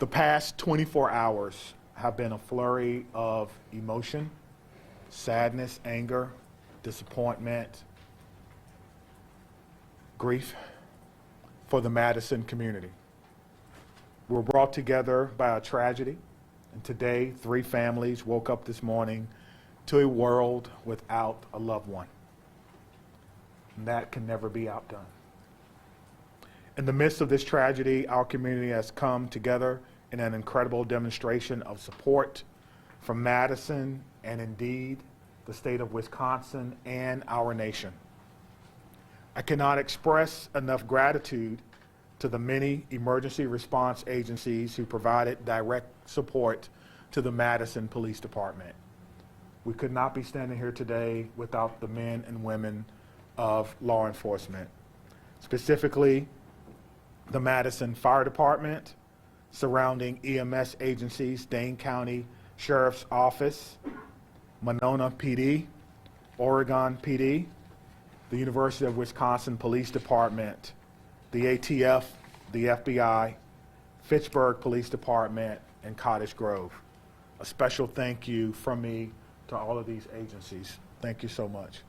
The past 24 hours have been a flurry of emotion, sadness, anger, disappointment, grief for the Madison community. We're brought together by a tragedy, and today 3 families woke up this morning to a world without a loved one. And that can never be outdone. In the midst of this tragedy, our community has come together in an incredible demonstration of support from Madison and indeed the state of Wisconsin and our nation. I cannot express enough gratitude to the many emergency response agencies who provided direct support to the Madison Police Department. We could not be standing here today without the men and women of law enforcement, specifically the Madison Fire Department, surrounding EMS agencies, Dane County Sheriff's Office, Monona PD, Oregon PD, the University of Wisconsin Police Department, the ATF, the FBI, Fitchburg Police Department, and Cottage Grove. A special thank you from me to all of these agencies. Thank you so much.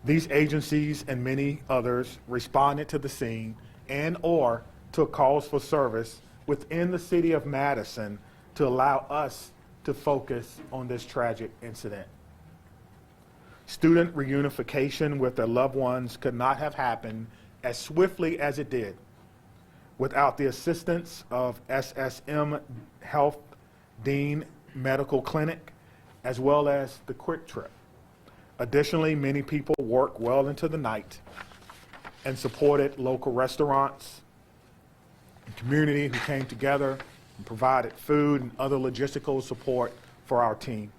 These agencies and many others responded to the scene and/or took calls for service within the city of Madison to allow us to focus on this tragic incident. Student reunification with their loved ones could not have happened as swiftly as it did without the assistance of SSM Health Dean Medical Clinic, as well as the Quick Trip. Additionally, many people worked well into the night and supported local restaurants and community who came together and provided food and other logistical support for our team.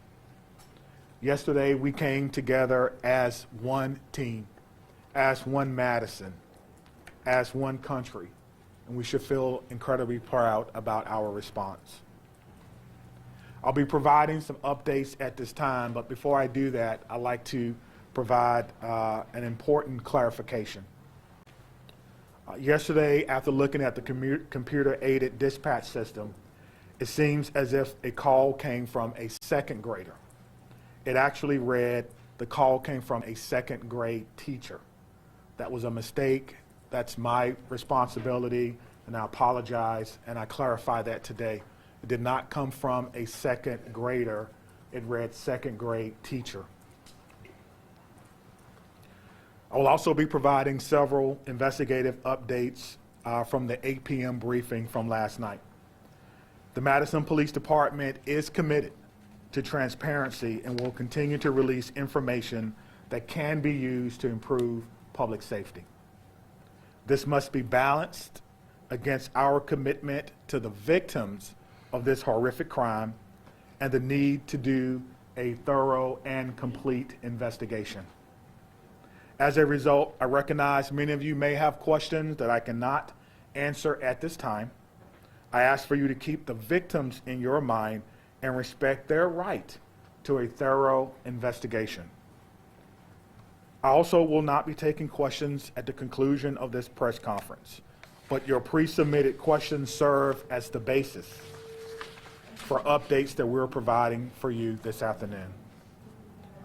Yesterday, we came together as one team, as one Madison, as one country, and we should feel incredibly proud about our response. I'll be providing some updates at this time, but before I do that, I'd like to provide an important clarification. Yesterday, after looking at the computer-aided dispatch system, it seems as if a call came from a second grader. It actually read, the call came from a second grade teacher. That was a mistake. That's my responsibility, and I apologize, and I clarify that today. It did not come from a second grader. It read second grade teacher. I will also be providing several investigative updates from the 8 p.m. briefing from last night. The Madison Police Department is committed to transparency and will continue to release information that can be used to improve public safety. This must be balanced against our commitment to the victims of this horrific crime and the need to do a thorough and complete investigation. As a result, I recognize many of you may have questions that I cannot answer at this time. I ask for you to keep the victims in your mind and respect their right to a thorough investigation. I also will not be taking questions at the conclusion of this press conference, but your pre-submitted questions serve as the basis for updates that we're providing for you this afternoon.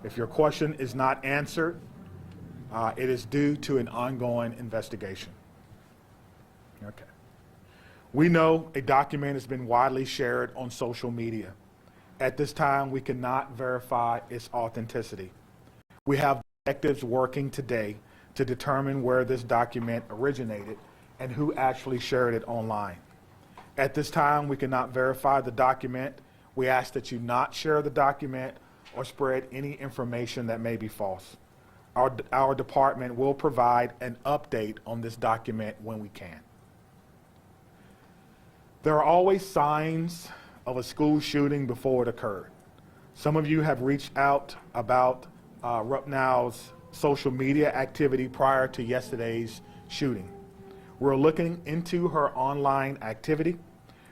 If your question is not answered, it is due to an ongoing investigation. Okay. We know a document has been widely shared on social media. At this time, we cannot verify its authenticity. We have detectives working today to determine where this document originated and who actually shared it online. At this time, we cannot verify the document. We ask that you not share the document or spread any information that may be false. Our department will provide an update on this document when we can. There are always signs of a school shooting before it occurred. Some of you have reached out about Rupnow's social media activity prior to yesterday's shooting. We're looking into her online activity.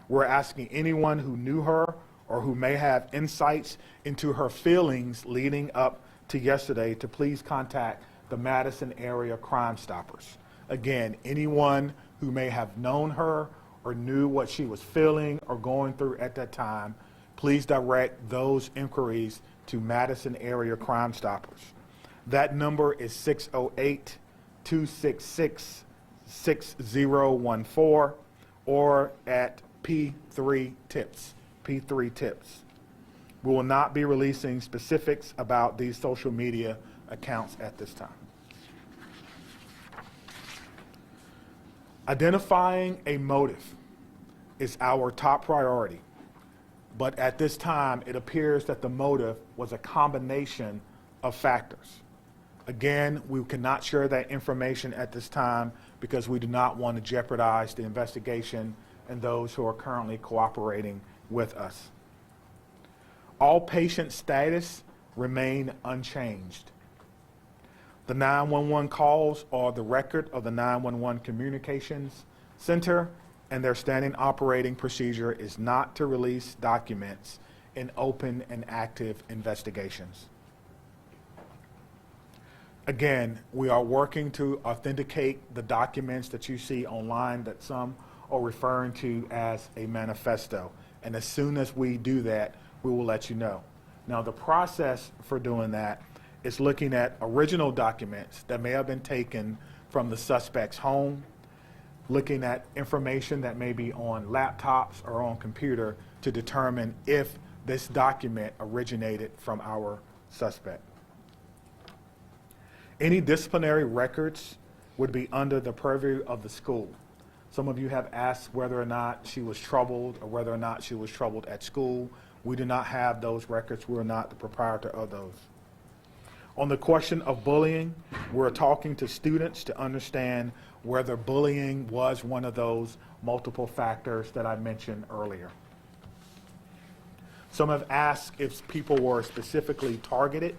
We're asking anyone who knew her or who may have insights into her feelings leading up to yesterday to please contact the Madison Area Crime Stoppers. Again, anyone who may have known her or or knew what she was feeling or going through at that time, please direct those inquiries to Madison Area Crime Stoppers. That number is 608-266-6014 or at P3 Tips. P3 Tips. We will not be releasing specifics about these social media accounts at this time. Identifying a motive is our top priority, but at this time, it appears that the motive was a combination of factors. Again, we cannot share that information at this time because we do not want to jeopardize the investigation and those who are currently cooperating with us. All patient status remain unchanged. The 911 calls are the record of the 911 Communications Center, and their standing operating procedure is not to release documents in open and active investigations. Again, we are working to authenticate the documents that you see online that some are referring to as a manifesto. And as soon as we do that, we will let you know. Now, the process for doing that is looking at original documents that may have been taken from the suspect's home, looking at information that may be on laptops or on computer to determine if this document originated from our suspect. Any disciplinary records would be under the purview of the school. Some of you have asked whether or not she was troubled or whether or not she was troubled at school. We do not have those records. We are not the proprietor of those. On the question of bullying, we're talking to students to understand whether bullying was one of those multiple factors that I mentioned earlier. Some have asked if people were specifically targeted.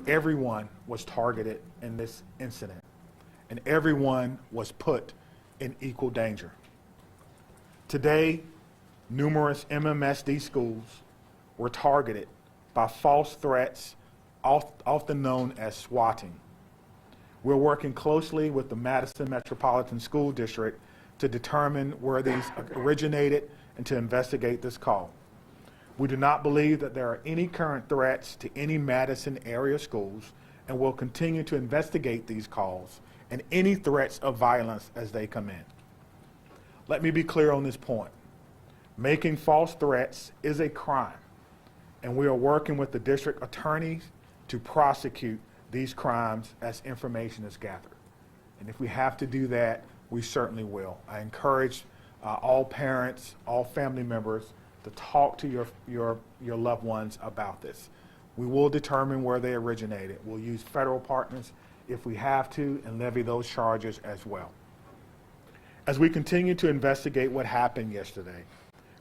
Everyone was targeted in this incident, and everyone was put in equal danger. Today, numerous MMSD schools were targeted by false threats, often known as swatting. We're working closely with the Madison Metropolitan School District to determine where these originated and to investigate this call. We do not believe that there are any current threats to any Madison area schools, and will continue to investigate these calls and any threats of violence as they come in. Let me be clear on this point. Making false threats is a crime, and we are working with the district attorneys to prosecute these crimes as information is gathered. And if we have to do that, we certainly will. I encourage all parents, all family members to talk to your loved ones about this. We will determine where they originated. We'll use federal partners if we have to and levy those charges as well. As we continue to investigate what happened yesterday,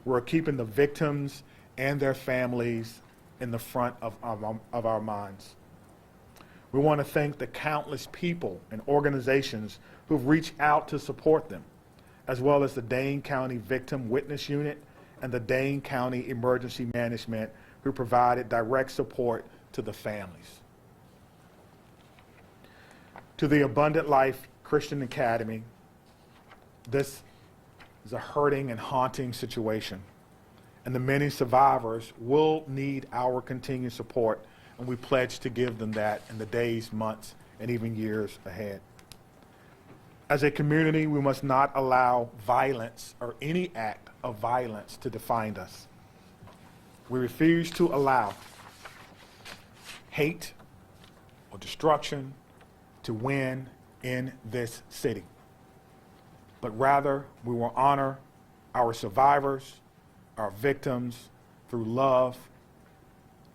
we're keeping the victims and their families in the front of our minds. We want to thank the countless people and organizations who've reached out to support them, as well as the Dane County Victim Witness Unit and the Dane County Emergency Management, who provided direct support to the families. To the Abundant Life Christian Academy, this is a hurting and haunting situation, and the many survivors will need our continued support, and we pledge to give them that in the days, months, and even years ahead. As a community, we must not allow violence or any act of violence to define us. We refuse to allow hate or destruction to win in this city, but rather we will honor our survivors, our victims, through love,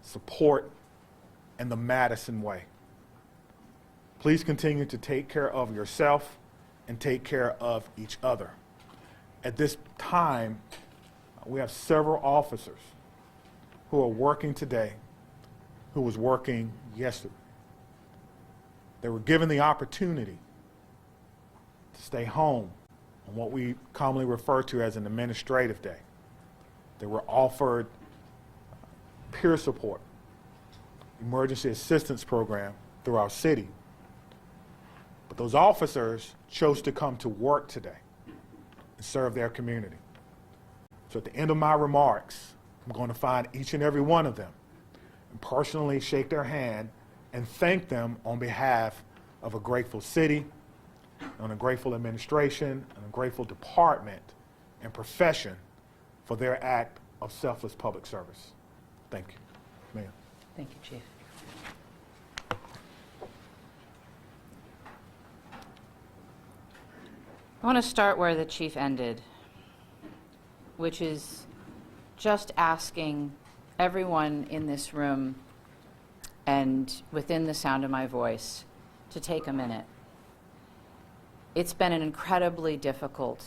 support, and the Madison way. Please continue to take care of yourself and take care of each other. At this time, we have several officers who are working today who was working yesterday. They were given the opportunity to stay home on what we commonly refer to as an administrative day. They were offered peer support, emergency assistance program through our city. But those officers chose to come to work today. and serve their community. So at the end of my remarks, I'm going to find each and every one of them and personally shake their hand and thank them on behalf of a grateful city, on a grateful administration, and a grateful department and profession for their act of selfless public service. Thank you. Mayor. Thank you, Chief. I want to start where the Chief ended, which is just asking everyone in this room and within the sound of my voice to take a minute. It's been an incredibly difficult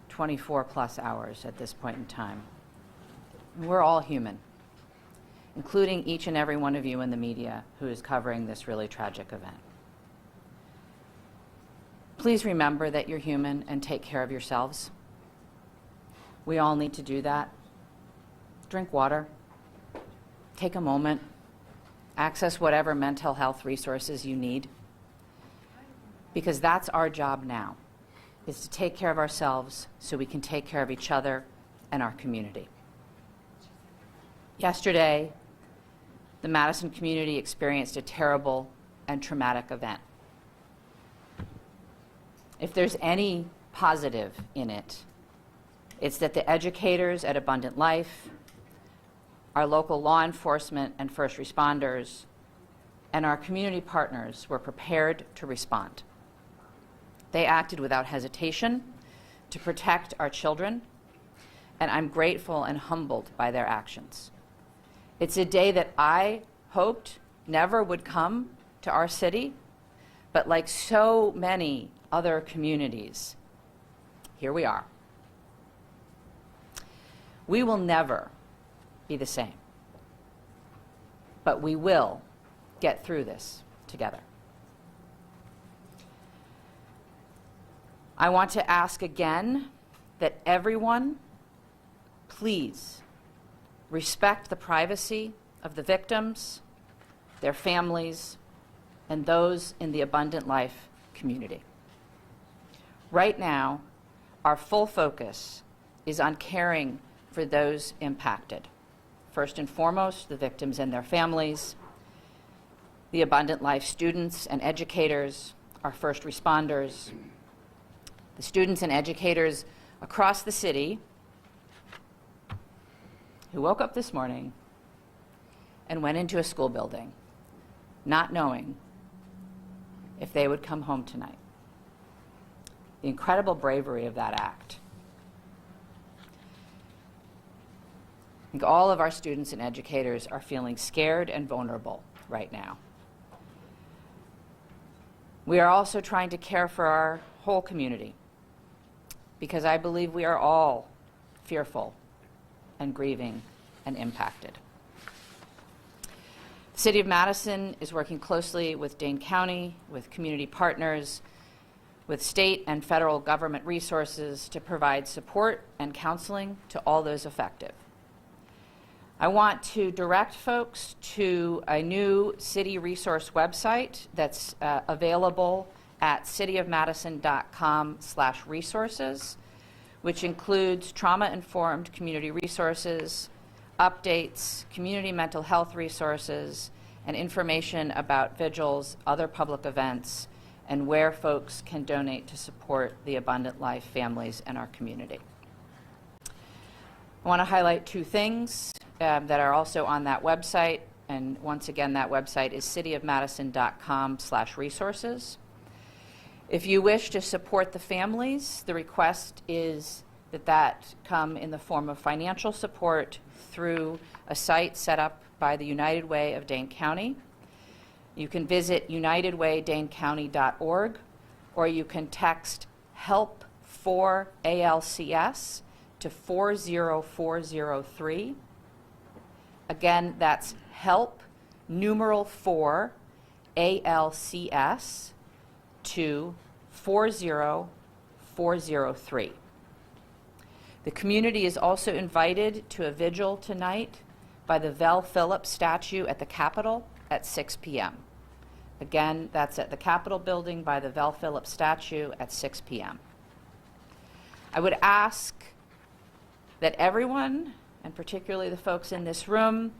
24+ hours at this point in time. We're all human, including each and every one of you in the media who is covering this really tragic event. Please remember that you're human and take care of yourselves. We all need to do that. Drink water, take a moment, access whatever mental health resources you need, because that's our job now, is to take care of ourselves so we can take care of each other and our community. Yesterday, the Madison community experienced a terrible and traumatic event. If there's any positive in it, it's that the educators at Abundant Life, our local law enforcement and first responders, and our community partners were prepared to respond. They acted without hesitation to protect our children, and I'm grateful and humbled by their actions. It's a day that I hoped never would come to our city, but like so many other communities, here we are. We will never be the same, but we will get through this together. I want to ask again that everyone, please respect the privacy of the victims, their families, and those in the Abundant Life community. Right now, our full focus is on caring for those impacted. First and foremost, the victims and their families, the Abundant Life students and educators, our first responders, the students and educators across the city who woke up this morning and went into a school building not knowing if they would come home tonight. The incredible bravery of that act. I think all of our students and educators are feeling scared and vulnerable right now. We are also trying to care for our whole community, because I believe we are all fearful and grieving and impacted. The City of Madison is working closely with Dane County, with community partners, with state and federal government resources to provide support and counseling to all those affected. I want to direct folks to a new city resource website that's available at cityofmadison.com/resources, which includes trauma-informed community resources, updates, community mental health resources, and information about vigils, other public events, and where folks can donate to support the Abundant Life families in our community. I want to highlight two things that are also on that website, and once again, that website is cityofmadison.com/resources. If you wish to support the families, the request is that come in the form of financial support through a site set up by the United Way of Dane County. You can visit unitedwaydanecounty.org, or you can text HELP for ALCS to 40403. Again, that's HELP numeral 4 ALCS to 40403. The community is also invited to a vigil tonight by the Vel Phillips statue at the Capitol at 6 p.m. Again, that's at the Capitol building by the Vel Phillips statue at 6 p.m. I would ask that everyone, and particularly the folks in this room,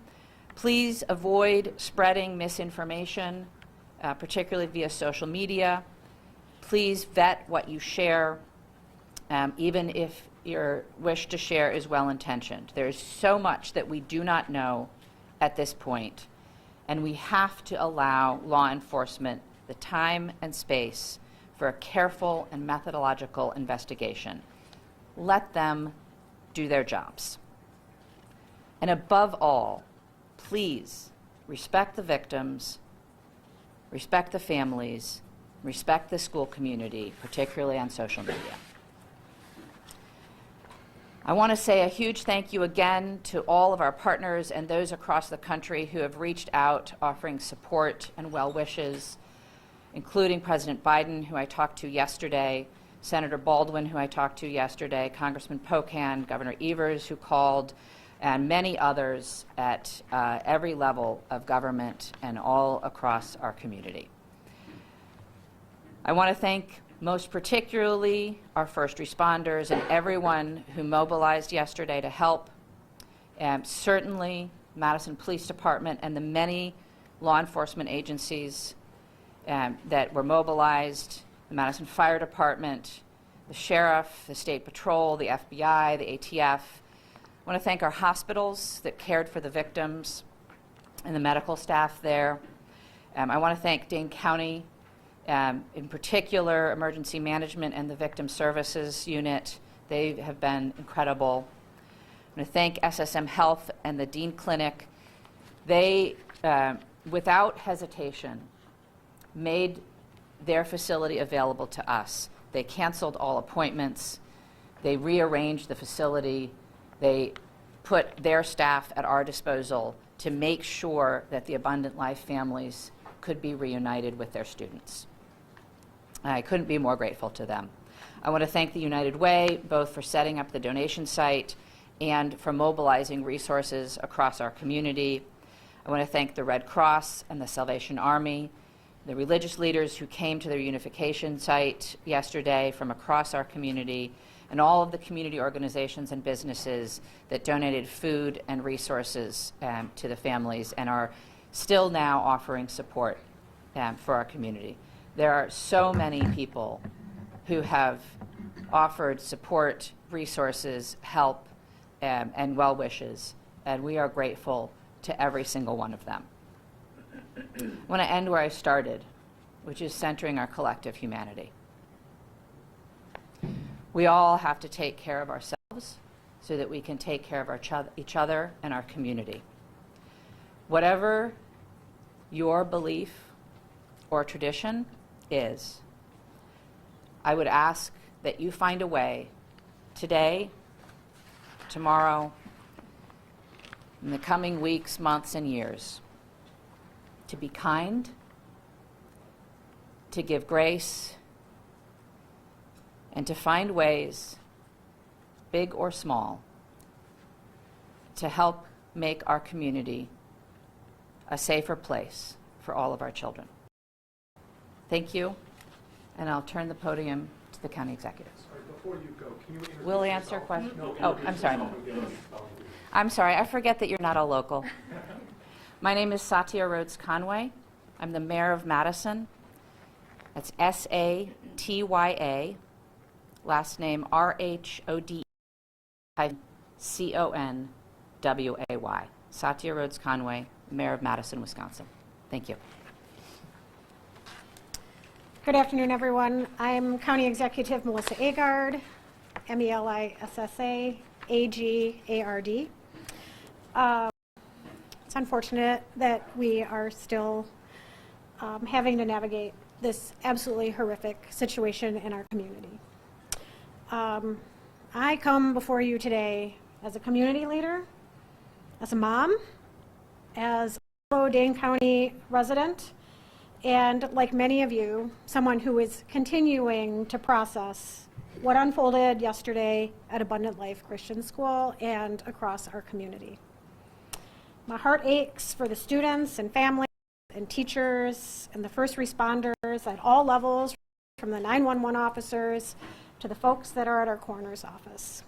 please avoid spreading misinformation, particularly via social media. Please vet what you share, even if your wish to share is well-intentioned. There is so much that we do not know at this point, and we have to allow law enforcement the time and space for a careful and methodological investigation. Let them do their jobs. And above all, please respect the victims, respect the families, respect the school community, particularly on social media. I want to say a huge thank you again to all of our partners and those across the country who have reached out offering support and well wishes, including President Biden, who I talked to yesterday, Senator Baldwin, who I talked to yesterday, Congressman Pocan, Governor Evers, who called, and many others at every level of government and all across our community. I want to thank most particularly our first responders and everyone who mobilized yesterday to help. Certainly Madison Police Department and the many law enforcement agencies that were mobilized, the Madison Fire Department, the Sheriff, the State Patrol, the FBI, the ATF. I want to thank our hospitals that cared for the victims and the medical staff there. I want to thank Dane County, in particular, Emergency Management and the Victim Services Unit. They have been incredible. I want to thank SSM Health and the Dean Clinic. They, without hesitation, made their facility available to us. They canceled all appointments. They rearranged the facility. They put their staff at our disposal to make sure that the Abundant Life families could be reunited with their students. I couldn't be more grateful to them. I want to thank the United Way, both for setting up the donation site and for mobilizing resources across our community. I want to thank the Red Cross and the Salvation Army, the religious leaders who came to their unification site yesterday from across our community, and all of the community organizations and businesses that donated food and resources to the families and are still now offering support for our community. There are so many people who have offered support, resources, help, and well wishes, and we are grateful to every single one of them. I want to end where I started, which is centering our collective humanity. We all have to take care of ourselves so that we can take care of each other and our community. Whatever your belief or tradition is, I would ask that you find a way today, tomorrow, in the coming weeks, months, and years to be kind, to give grace, and to find ways, big or small, to help make our community a safer place for all of our children. Thank you, and I'll turn the podium to the county executives. Sorry, before you go, can you introduce We'll answer yourself? questions. No, Oh, I'm sorry. I'm sorry, I forget that you're not a local. My name is Satya Rhodes Conway. I'm the mayor of Madison. That's S-A-T-Y-A, last name R-H-O-D-C-O-N-W-A-Y. Satya Rhodes Conway, mayor of Madison, Wisconsin. Thank you. Good afternoon, everyone. I'm County Executive Melissa Agard, M-E-L-I-S-S-A, A-G-A-R-D. It's unfortunate that we are still having to navigate this absolutely horrific situation in our community. I come before you today as a community leader, as a mom, as a fellow Dane County resident, and like many of you, someone who is continuing to process what unfolded yesterday at Abundant Life Christian School and across our community. My heart aches for the students and families and teachers and the first responders at all levels, from the 911 officers to to the folks that are at our coroner's office.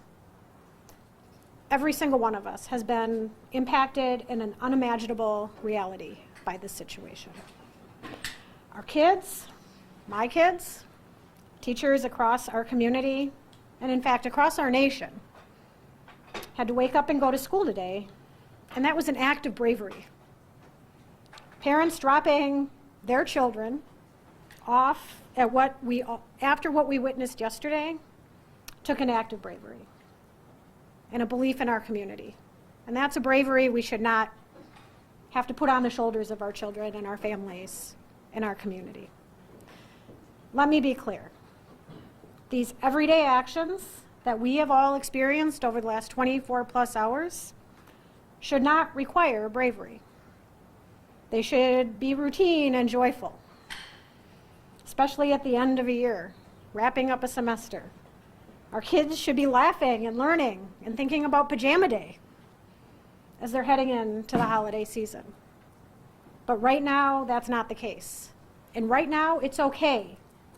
Every single one of us has been impacted in an unimaginable reality by this situation. Our kids, my kids, teachers across our community, and in fact across our nation, had to wake up and go to school today, and that was an act of bravery. Parents dropping their children off at after what we witnessed yesterday took an act of bravery and a belief in our community. And that's a bravery we should not have to put on the shoulders of our children and our families and our community. Let me be clear. These everyday actions that we have all experienced over the last 24 plus hours should not require bravery. They should be routine and joyful, especially at the end of a year, wrapping up a semester. Our kids should be laughing and learning and thinking about pajama day as they're heading into the holiday season. But right now, that's not the case. And right now, it's okay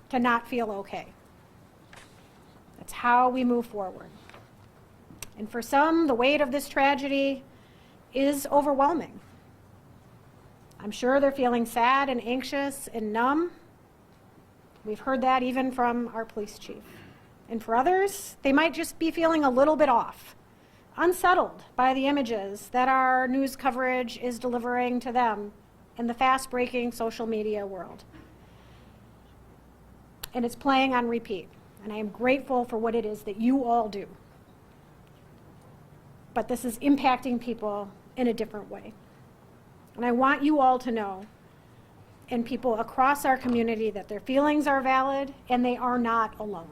to not feel okay. That's how we move forward. And for some, the weight of this tragedy is overwhelming. I'm sure they're feeling sad and anxious and numb. We've heard that even from our police chief. And for others, they might just be feeling a little bit off, unsettled by the images that our news coverage is delivering to them in the fast-breaking social media world. And it's playing on repeat. And I am grateful for what it is that you all do. But this is impacting people in a different way. And I want you all to know, and people across our community, that their feelings are valid and they are not alone.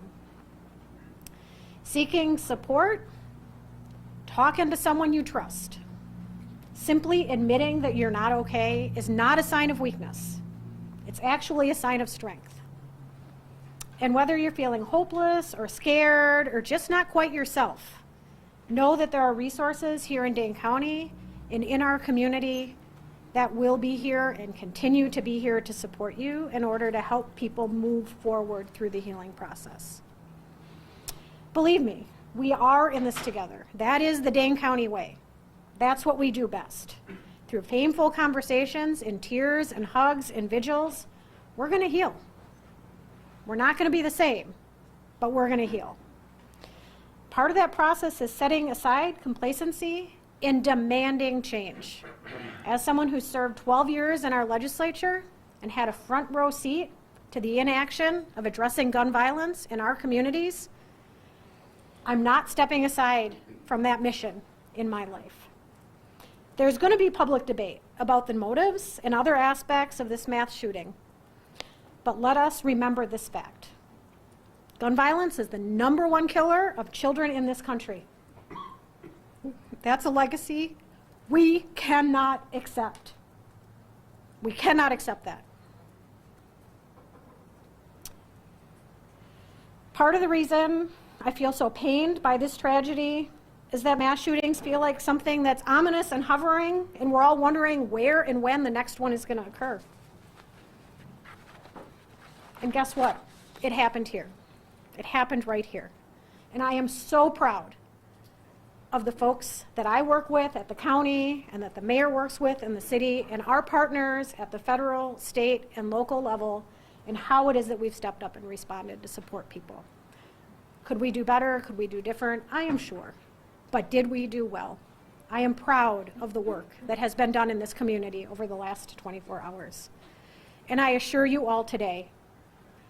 Seeking support, talking to someone you trust, simply admitting that you're not okay is not a sign of weakness. It's actually a sign of strength. And whether you're feeling hopeless or scared or just not quite yourself, know that there are resources here in Dane County and in our community that will be here and continue to be here to support you in order to help people move forward through the healing process. Believe me, we are in this together. That is the Dane County way. That's what we do best. Through painful conversations and tears and hugs and vigils, we're going to heal. We're not going to be the same, but we're going to heal. Part of that process is setting aside complacency and demanding change. As someone who served 12 years in our legislature and had a front row seat to the inaction of addressing gun violence in our communities, I'm not stepping aside from that mission in my life. There's going to be public debate about the motives and other aspects of this mass shooting. But let us remember this fact. Gun violence is the #1 killer of children in this country. That's a legacy we cannot accept. We cannot accept that. Part of the reason I feel so pained by this tragedy is that mass shootings feel like something that's ominous and hovering, and we're all wondering where and when the next one is going to occur. And guess what? It happened here. It happened right here. And I am so proud of the folks that I work with at the county and that the mayor works with in the city and our partners at the federal, state, and local level and how it is that we've stepped up and responded to support people. Could we do better? Could we do different? I am sure. But did we do well? I am proud of the work that has been done in this community over the last 24 hours. And I assure you all today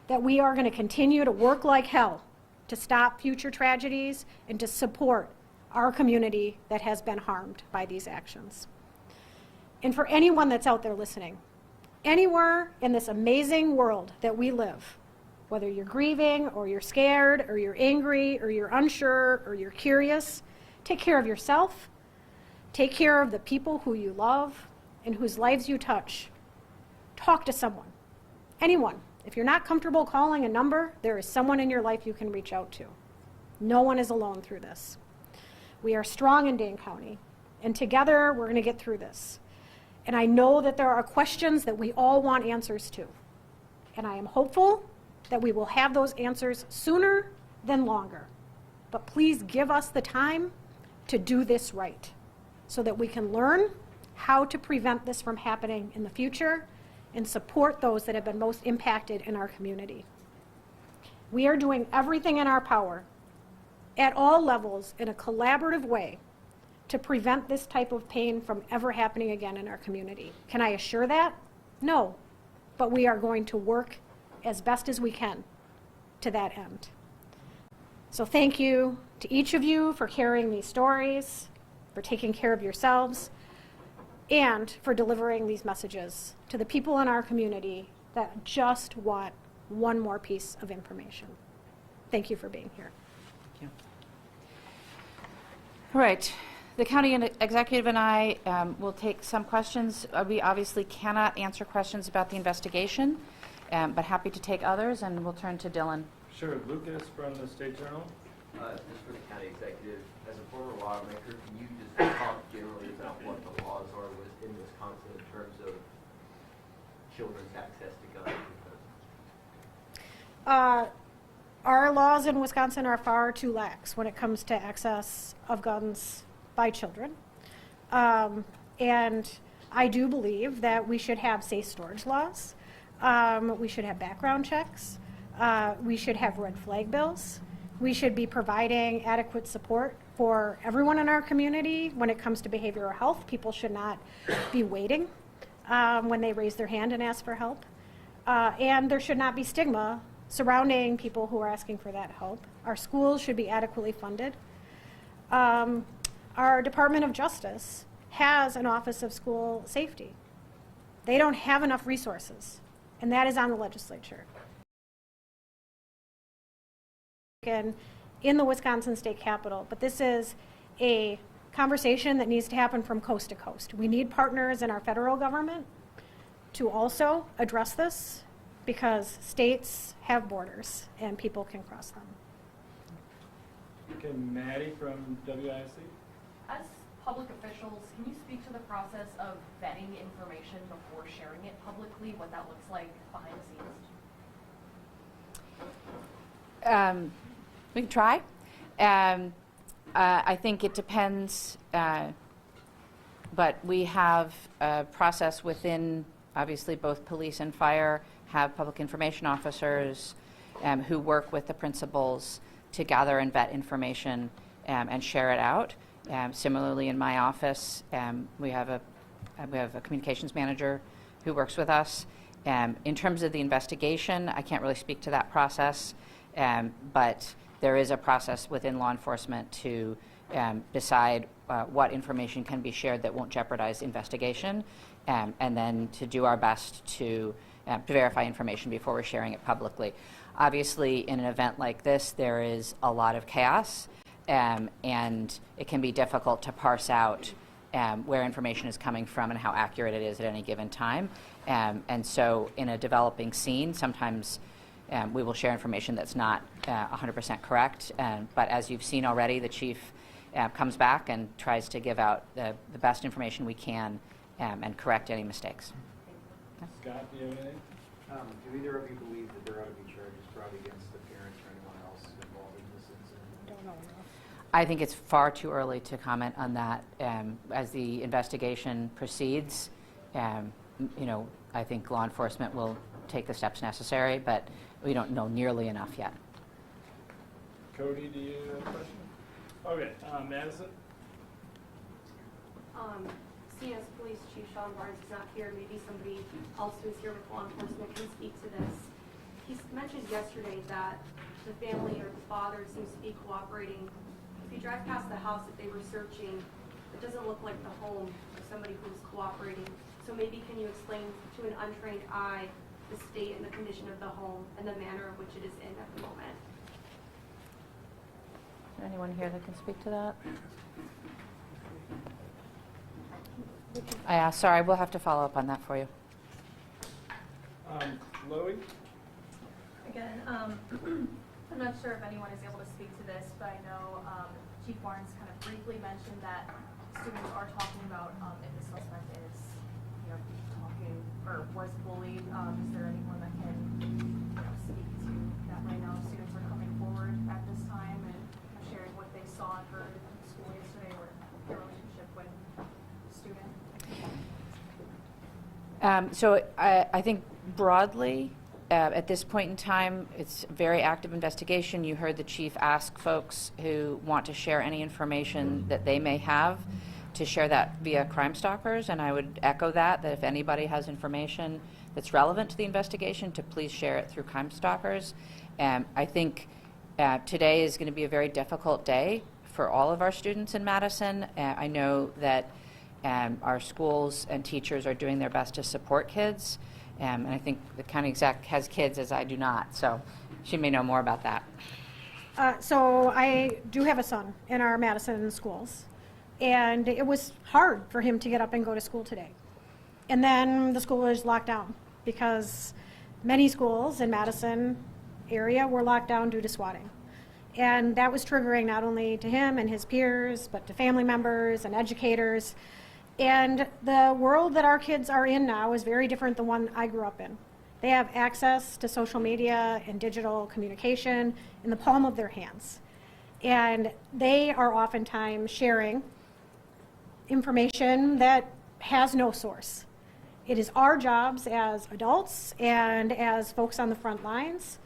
that we are going to continue to work like hell to stop future tragedies and to support our community that has been harmed by these actions. And for anyone that's out there listening, anywhere in this amazing world that we live, whether you're grieving or you're scared or you're angry or you're unsure or you're curious, take care of yourself, take care of the people who you love and whose lives you touch. Talk to someone, anyone. If you're not comfortable calling a number, there is someone in your life you can reach out to. No one is alone through this. We are strong in Dane County, and together we're going to get through this. And I know that there are questions that we all want answers to. And I am hopeful that we will have those answers sooner then longer. But please give us the time to do this right so that we can learn how to prevent this from happening in the future and support those that have been most impacted in our community. We are doing everything in our power at all levels in a collaborative way to prevent this type of pain from ever happening again in our community. Can I assure that? No, but we are going to work as best as we can to that end. So thank you to each of you for carrying these stories, for taking care of yourselves, and for delivering these messages to the people in our community that just want one more piece of information. Thank you for being here. Thank you. All right. The county executive and I will take some questions. We obviously cannot answer questions about the investigation, but happy to take others, and we'll turn to Dylan. Sure. Lucas from the State Journal. Just for the county executive, as a former lawmaker, can you just talk generally about what the laws are in Wisconsin in terms of children's access to guns? Our laws in Wisconsin are far too lax when it comes to access of guns by children. And I do believe that we should have safe storage laws. We should have background checks. We should have red flag bills. We should be providing adequate support for everyone in our community when it comes to behavioral health. People should not be waiting when they raise their hand and ask for help. And there should not be stigma surrounding people who are asking for that help. Our schools should be adequately funded. Our Department of Justice has an Office of School Safety. They don't have enough resources, and that is on the legislature. In the Wisconsin State Capitol, but this is a conversation that needs to happen from coast to coast. We need partners in our federal government to also address this because states have borders and people can cross them. Okay, Maddie from WISC. As public officials, can you speak to the process of vetting information before sharing it publicly, what that looks like behind the scenes? We can try. I think it depends, but we have a process within, obviously, both police and fire have public information officers who work with the principals to gather and vet information and share it out. Similarly, in my office, we have a communications manager who works with us. In terms of the investigation, I can't really speak to that process, but there is a process within law enforcement to decide what information can be shared that won't jeopardize investigation, and then to do our best to verify information before we're sharing it publicly. Obviously, in an event like this, there is a lot of chaos, and it can be difficult to parse out where information is coming from and how accurate it is at any given time. And so in a developing scene, sometimes we will share information that's not 100% correct. But as you've seen already, the chief comes back and tries to give out the best information we can and correct any mistakes. Scott, do you have anything? Do either of you believe that there ought to be charges brought against the parents or anyone else involved in this incident? Don't know enough. I think it's far too early to comment on that. As the investigation proceeds, I think law enforcement will take the steps necessary, but we don't know nearly enough yet. Cody, do you have a question? Okay, Madison. CS Police Chief Sean Barnes is not here. Maybe somebody else who's here with law enforcement can speak to this. He mentioned yesterday that the family or the father seems to be cooperating. If you drive past the house that they were searching, it doesn't look like the home of somebody who's cooperating. So maybe can you explain to an untrained eye the state and the condition of the home and the manner in which it is in at the moment? Is there anyone here that can speak to that? Sorry, we'll have to follow up on that for you. Chloe. Again, I'm not sure if anyone is able to speak to this, but I know Chief Barnes kind of briefly mentioned that students are talking about if the suspect is, talking or was bullied. Is there anyone that can speak to that right now? Students are coming forward. at this time and sharing what they saw and heard in school yesterday or their relationship with the student? So I think broadly, at this point in time, it's a very active investigation. You heard the chief ask folks who want to share any information that they may have to share that via Crime Stoppers, and I would echo that if anybody has information that's relevant to the investigation, to please share it through Crime Stoppers. I think today is going to be a very difficult day for all of our students in Madison. I know that our schools and teachers are doing their best to support kids, and I think the county exec has kids as I do not, so she may know more about that. So I do have a son in our Madison schools, and it was hard for him to get up and go to school today. And then the school was locked down because many schools in Madison area were locked down due to swatting. And that was triggering not only to him and his peers, but to family members and educators. And the world that our kids are in now is very different than the one I grew up in. They have access to social media and digital communication in the palm of their hands. And they are oftentimes sharing information that has no source. It is our jobs as adults and as folks on the front lines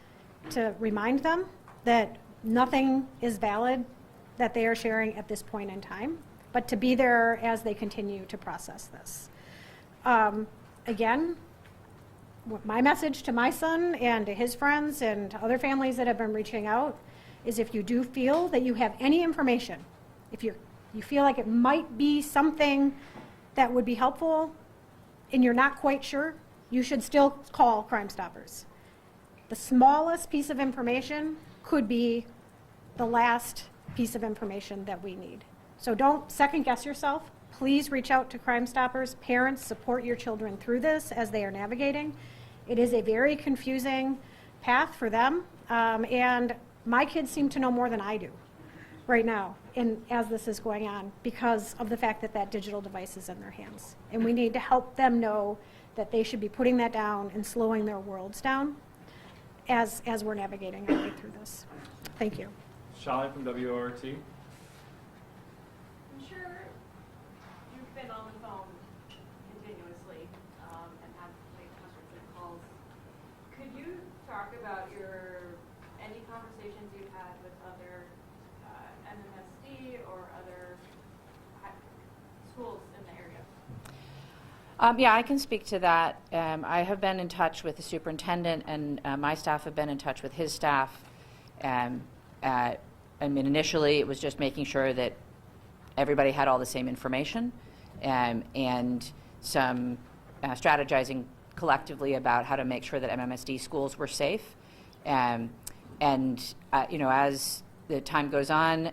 to remind them that nothing is valid that they are sharing at this point in time, but to be there as they continue to process this. Again, my message to my son and to his friends and to other families that have been reaching out is if you do feel that you have any information, if you feel like it might be something that would be helpful and you're not quite sure, you should still call Crime Stoppers. The smallest piece of information could be the last piece of information that we need. So don't second guess yourself. Please reach out to Crime Stoppers. Parents, support your children through this as they are navigating. It is a very confusing path for them, and my kids seem to know more than I do right now as this is going on because of the fact that that digital device is in their hands. And we need to help them know that they should be putting that down and slowing their worlds down as we're navigating our way through this. Thank you. Shalai from WORT. I'm sure you've been on the phone continuously and have made hundreds of calls. Could you talk about any conversations you've had with other MMSD or other schools in the area? Yeah, I can speak to that. I have been in touch with the superintendent, and my staff have been in touch with his staff. I mean, initially, it was just making sure that everybody had all the same information, and some strategizing collectively about how to make sure that MMSD schools were safe. You know, as the time goes on,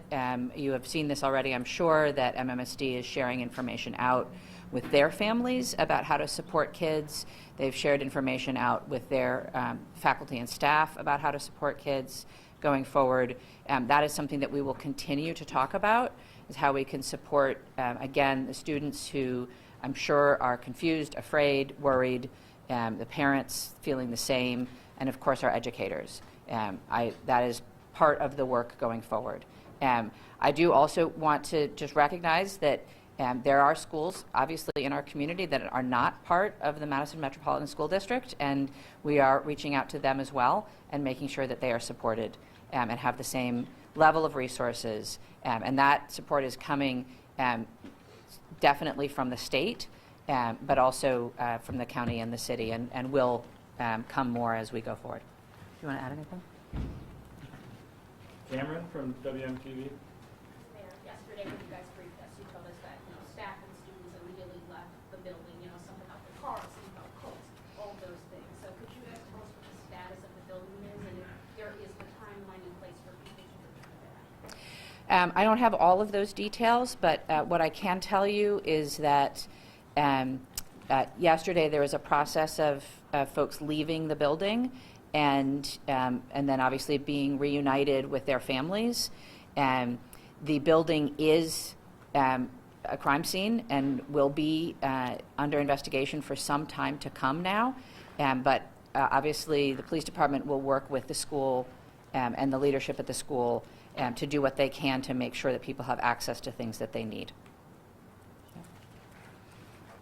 you have seen this already, I'm sure, that MMSD is sharing information out with their families about how to support kids. They've shared information out with their faculty and staff about how to support kids going forward. That is something that we will continue to talk about, is how we can support, again, the students who I'm sure are confused, afraid, worried, the parents feeling the same, and of course our educators. That is part of the work going forward. I do also want to just recognize that there are schools, obviously, in our community that are not part of the Madison Metropolitan School District, and we are reaching out to them as well and making sure that they are supported and have the same level of resources. And that support is coming definitely from the state, but also from the county and the city, and will come more as we go forward. Do you want to add anything? Cameron from WMTV. Mayor, yesterday when you guys briefed us, you told us that, staff and students immediately left the building, some about the cars, some about coats, all those things. So could you guys tell us what the status of the building is, and if there is the timeline in place for people to return back? I don't have all of those details, but what I can tell you is that yesterday there was a process of folks leaving the building and then obviously being reunited with their families. The building is a crime scene and will be under investigation for some time to come now. But obviously the police department will work with the school and the leadership at the school to do what they can to make sure that people have access to things that they need.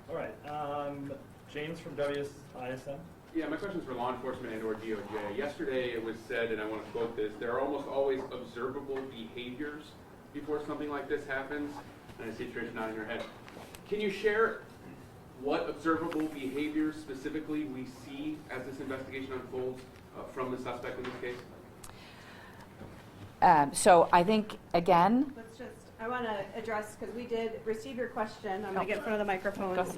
All right, James from WISM. Yeah, my question is for law enforcement and/or DOJ. Yesterday it was said, and I want to quote this, there are almost always observable behaviors before something like this happens. And I see Trish nodding her head. Can you share what observable behaviors specifically we see as this investigation unfolds from the suspect in this case? So I think, again, Let's just, I want to address, because we did receive your question. I'm going to get in front of the microphones.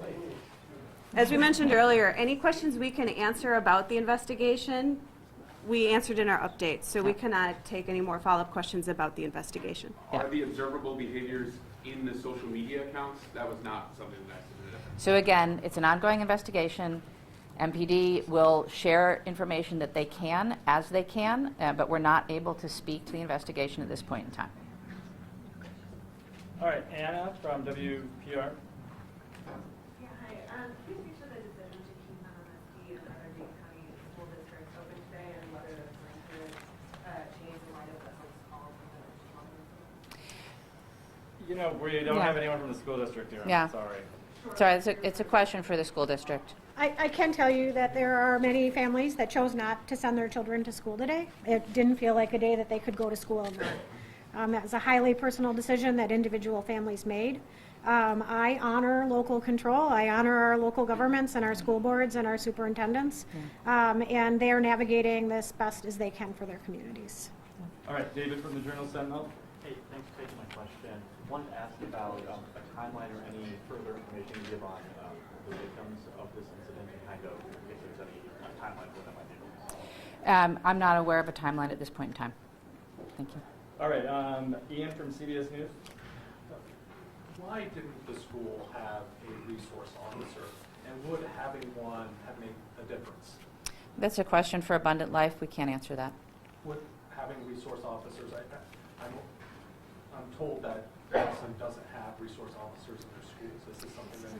As we mentioned earlier, any questions we can answer about the investigation, we answered in our updates. So we cannot take any more follow-up questions about the investigation. Yeah. Are the observable behaviors in the social media accounts? That was not something that I submitted. so again, it's an ongoing investigation. MPD will share information that they can as they can, but we're not able to speak to the investigation at this point in time. All right, Anna from WPR. Yeah, hi. Can you speak to the decision to keep MMSD and other Dane County school districts open today and whether that's going to change in light of the folks' calls and the You know, we don't Yeah. have anyone from the school district here. Yeah. Sorry. Sorry, it's a question for the school district. I can tell you that there are many families that chose not to send their children to school today. It didn't feel like a day that they could go to school and learn. That was a highly personal decision that individual families made. I honor local control. I honor our local governments and our school boards and our superintendents. And they are navigating this best as they can for their communities. All right, David from the Journal Sentinel. Hey, thanks for taking my question. Wanted to ask about a timeline or any further information you give on the victims of this incident and kind of if there's any timeline for that might be. I'm not aware of a timeline at this point in time. Thank you. All right, Ian from CBS News. Why didn't the school have a resource officer, and would having one have made a difference? That's a question for Abundant Life. We can't answer that. With having resource officers, I'm told that Boston doesn't have resource officers in their schools. This is something that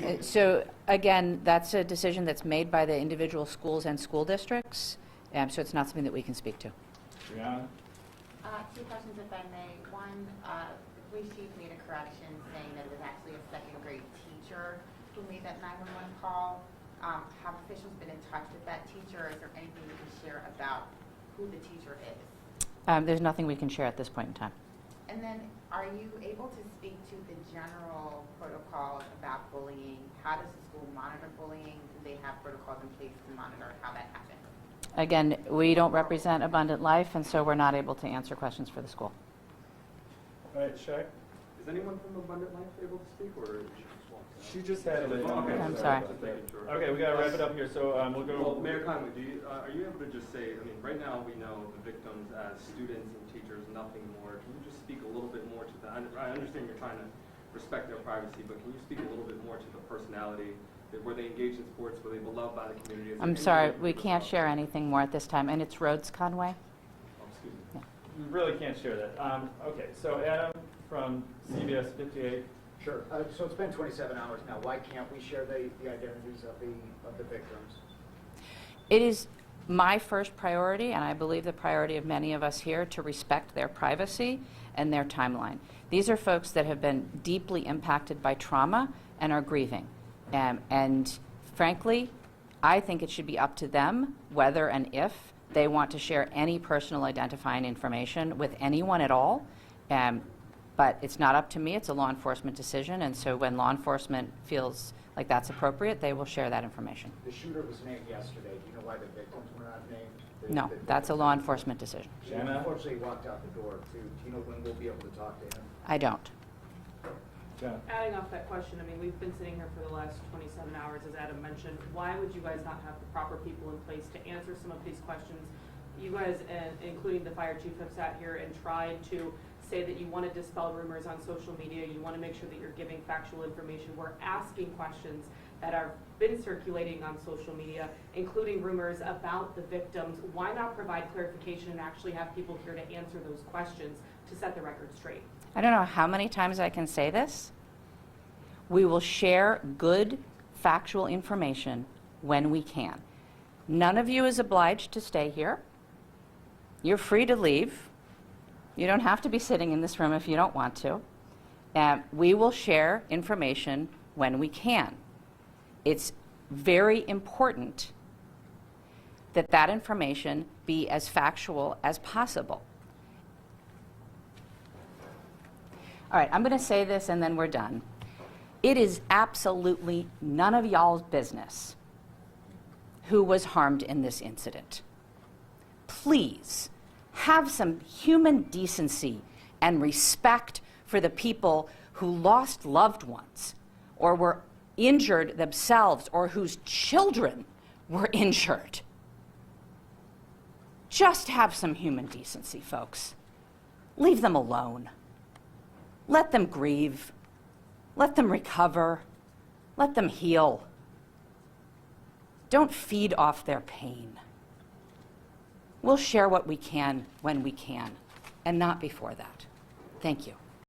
would be... So again, that's a decision that's made by the individual schools and school districts, so it's not something that we can speak to. Brianna? Two questions, if I may. One, police chief made a correction saying that it was actually a second grade teacher who made that 911 call. Have officials been in touch with that teacher? Is there anything you can share about who the teacher is? There's nothing we can share at this point in time. And then, are you able to speak to the general protocols about bullying? How does the school monitor bullying? Do they have protocols in place to monitor how that happens? Again, we don't represent Abundant Life, and so we're not able to answer questions for the school. All right, Shaq? Is anyone from Abundant Life able to speak, or She just had it. Okay. I'm sorry. Just making sure. Okay, we got to wrap it up here, so we'll go. Well, Mayor Conley, are you able to just say, I mean, right now we know the victims as students and teachers, nothing more. Can you just speak a little bit more to that? I understand you're trying to respect their privacy, but can you speak a little bit more to the personality? Were they engaged in sports? Were they beloved by the community? I'm sorry, we can't share anything more at this time, and it's Rhodes Conway. Oh, excuse me. We really can't share that. Okay, so Adam from CBS 58. Sure. So it's been 27 hours now. Why can't we share the identities of the victims? It is my first priority, and I believe the priority of many of us here, to respect their privacy and their timeline. These are folks that have been deeply impacted by trauma and are grieving. And frankly, I think it should be up to them whether and if they want to share any personal identifying information with anyone at all. But it's not up to me. It's a law enforcement decision. And so when law enforcement feels like that's appropriate, they will share that information. The shooter was named yesterday. Do you know why the victims were not named? No, that's a law enforcement decision. He unfortunately walked out the door, too. Do you know when we'll be able to talk to him? I don't. Adding off that question, I mean, we've been sitting here for the last 27 hours, as Adam mentioned. Why would you guys not have the proper people in place to answer some of these questions? You guys, including the fire chief, have sat here and tried to say that you want to dispel rumors on social media. You want to make sure that you're giving factual information. We're asking questions that have been circulating on social media, including rumors about the victims. Why not provide clarification and actually have people here to answer those questions to set the record straight? I don't know how many times I can say this. We will share good, factual information when we can. None of you is obliged to stay here. you're free to leave. You don't have to be sitting in this room if you don't want to. We will share information when we can. It's very important that that information be as factual as possible. All right, I'm going to say this and then we're done. It is absolutely none of y'all's business who was harmed in this incident. Please have some human decency and respect for the people who lost loved ones or were injured themselves or whose children were injured. Just have some human decency, folks. Leave them alone. Let them grieve. Let them recover. Let them heal. Don't feed off their pain. We'll share what we can when we can, and not before that. Thank you.